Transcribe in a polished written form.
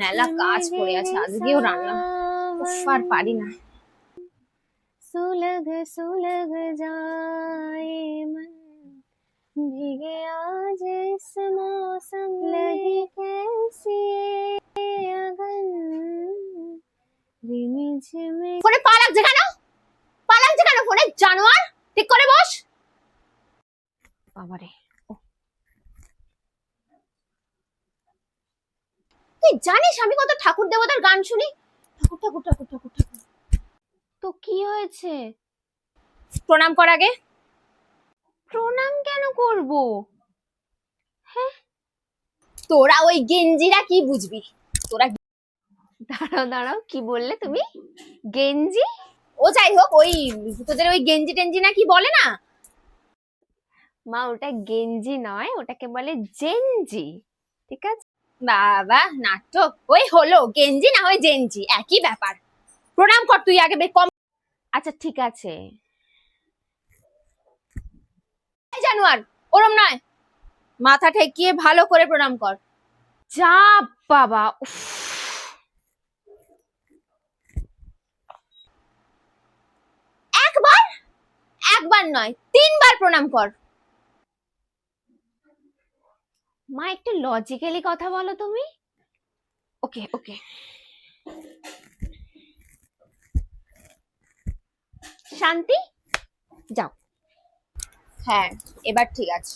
মেলা কাজ পড়ে আছে, আজকেও রান্না আর পারি না। सुलग सुलग जाए मन भीगे आज इस मौसम लगी कैसी अगन रिमी झिमी। ফোনে পা লাগছে কেন? পা লাগছে কেন ফোনে? জানোয়ার, ঠিক করে বস। বাবারে, তুই জানিস আমি কত ঠাকুর দেবতার গান শুনি? ঠাকুর ঠাকুর ঠাকুর ঠাকুর ঠাকুর। তো কি হয়েছে? প্রণাম কর আগে। প্রণাম কেন করব? হ্যাঁ, তোরা ওই গেঞ্জিরা কি বুঝবি? তোরা দাঁড়াও দাঁড়াও, কি বললে তুমি? গেঞ্জি? ও যাই হোক, ওই তোদের ওই গেঞ্জি টেঞ্জি না কি বলে না? মা, ওটা গেঞ্জি নয়, ওটাকে বলে জেনজি। ঠিক আছে? বাবা নাটক, ওই হলো গেঞ্জি না হয় জেঞ্জি, একই ব্যাপার। প্রণাম কর তুই আগে, কম। আচ্ছা ঠিক আছে। জানোয়ার, ওরম নয়, মাথা ঠেকিয়ে ভালো করে প্রণাম কর। যা বাবা, উফ। একবার, একবার নয় 3বার প্রণাম কর। মা, একটু লজিক্যালি কথা বলো তুমি। ওকে ওকে, শান্তি, যাও। হ্যাঁ, এবার ঠিক আছে।